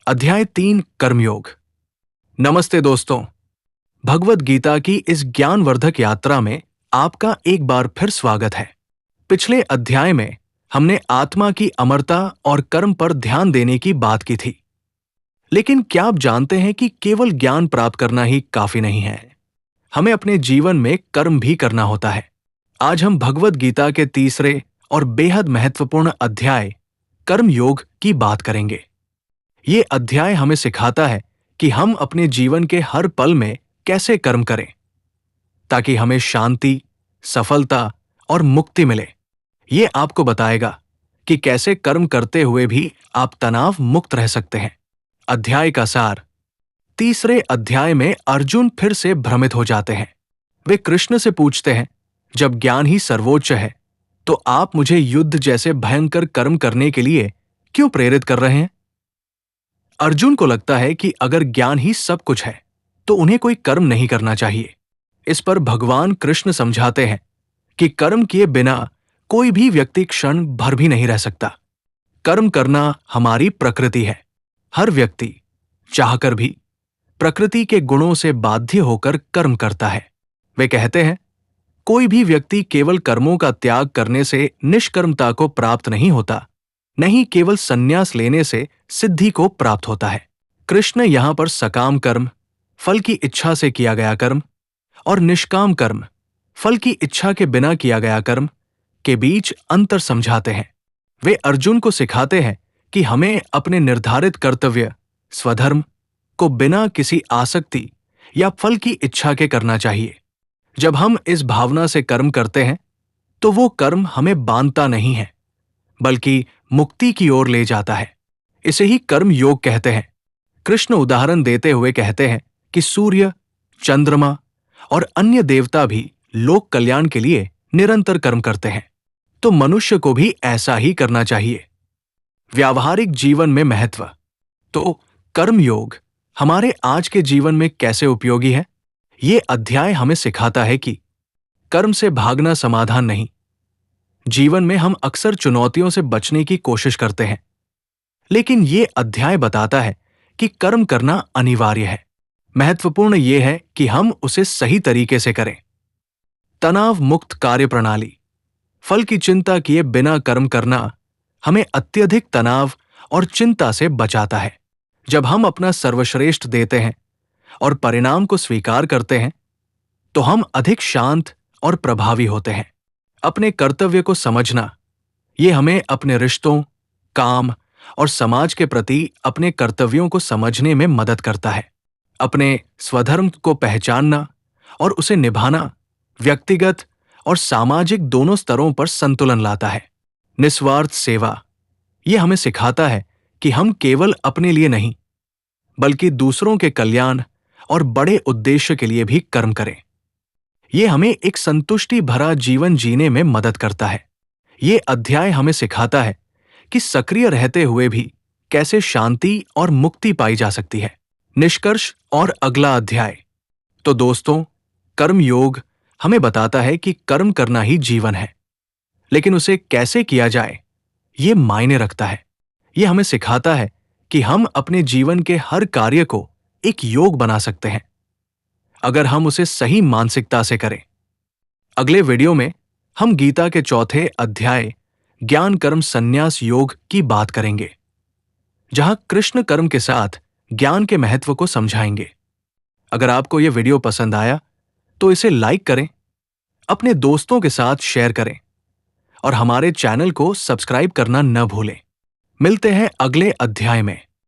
अध्याय 3 कर्मयोग। नमस्ते दोस्तों, भगवद गीता की इस ज्ञानवर्धक यात्रा में आपका एक बार फिर स्वागत है। पिछले अध्याय में हमने आत्मा की अमरता और कर्म पर ध्यान देने की बात की थी। लेकिन क्या आप जानते हैं कि केवल ज्ञान प्राप्त करना ही काफी नहीं है, हमें अपने जीवन में कर्म भी करना होता है। आज हम भगवद गीता के तीसरे और बेहद महत्वपूर्ण अध्याय कर्मयोग की बात करेंगे। ये अध्याय हमें सिखाता है कि हम अपने जीवन के हर पल में कैसे कर्म करें ताकि हमें शांति, सफलता और मुक्ति मिले। ये आपको बताएगा कि कैसे कर्म करते हुए भी आप तनाव मुक्त रह सकते हैं। अध्याय का सार। तीसरे अध्याय में अर्जुन फिर से भ्रमित हो जाते हैं। वे कृष्ण से पूछते हैं, जब ज्ञान ही सर्वोच्च है तो आप मुझे युद्ध जैसे भयंकर कर्म करने के लिए क्यों प्रेरित कर रहे हैं? अर्जुन को लगता है कि अगर ज्ञान ही सब कुछ है तो उन्हें कोई कर्म नहीं करना चाहिए। इस पर भगवान कृष्ण समझाते हैं कि कर्म किए बिना कोई भी व्यक्ति क्षण भर भी नहीं रह सकता। कर्म करना हमारी प्रकृति है। हर व्यक्ति चाहकर भी प्रकृति के गुणों से बाध्य होकर कर्म करता है। वे कहते हैं, कोई भी व्यक्ति केवल कर्मों का त्याग करने से निष्कर्मता को प्राप्त नहीं होता, नहीं केवल संन्यास लेने से सिद्धि को प्राप्त होता है। कृष्ण यहां पर सकाम कर्म, फल की इच्छा से किया गया कर्म, और निष्काम कर्म, फल की इच्छा के बिना किया गया कर्म के बीच अंतर समझाते हैं। वे अर्जुन को सिखाते हैं कि हमें अपने निर्धारित कर्तव्य, स्वधर्म को बिना किसी आसक्ति या फल की इच्छा के करना चाहिए। जब हम इस भावना से कर्म करते हैं तो वो कर्म हमें बांधता नहीं है, बल्कि मुक्ति की ओर ले जाता है। इसे ही कर्म योग कहते हैं। कृष्ण उदाहरण देते हुए कहते हैं कि सूर्य, चंद्रमा और अन्य देवता भी लोक कल्याण के लिए निरंतर कर्म करते हैं, तो मनुष्य को भी ऐसा ही करना चाहिए। व्यावहारिक जीवन में महत्व। तो कर्म योग हमारे आज के जीवन में कैसे उपयोगी है? ये अध्याय हमें सिखाता है कि कर्म से भागना समाधान नहीं। जीवन में हम अक्सर चुनौतियों से बचने की कोशिश करते हैं, लेकिन ये अध्याय बताता है कि कर्म करना अनिवार्य है। महत्वपूर्ण ये है कि हम उसे सही तरीके से करें। तनाव मुक्त कार्य प्रणाली। फल की चिंता किए बिना कर्म करना हमें अत्यधिक तनाव और चिंता से बचाता है। जब हम अपना सर्वश्रेष्ठ देते हैं और परिणाम को स्वीकार करते हैं तो हम अधिक शांत और प्रभावी होते हैं। अपने कर्तव्य को समझना, ये हमें अपने रिश्तों, काम और समाज के प्रति अपने कर्तव्यों को समझने में मदद करता है। अपने स्वधर्म को पहचानना और उसे निभाना व्यक्तिगत और सामाजिक दोनों स्तरों पर संतुलन लाता है। निस्वार्थ सेवा। ये हमें सिखाता है कि हम केवल अपने लिए नहीं, बल्कि दूसरों के कल्याण और बड़े उद्देश्य के लिए भी कर्म करें। ये हमें एक संतुष्टि भरा जीवन जीने में मदद करता है। ये अध्याय हमें सिखाता है कि सक्रिय रहते हुए भी कैसे शांति और मुक्ति पाई जा सकती है। निष्कर्ष और अगला अध्याय। तो दोस्तों, कर्म योग हमें बताता है कि कर्म करना ही जीवन है, लेकिन उसे कैसे किया जाए ये मायने रखता है। ये हमें सिखाता है कि हम अपने जीवन के हर कार्य को एक योग बना सकते हैं, अगर हम उसे सही मानसिकता से करें। अगले वीडियो में हम गीता के चौथे अध्याय ज्ञान कर्म संन्यास योग की बात करेंगे, जहां कृष्ण कर्म के साथ ज्ञान के महत्व को समझाएंगे। अगर आपको यह वीडियो पसंद आया तो इसे लाइक करें, अपने दोस्तों के साथ शेयर करें और हमारे चैनल को सब्सक्राइब करना न भूलें। मिलते हैं अगले अध्याय में।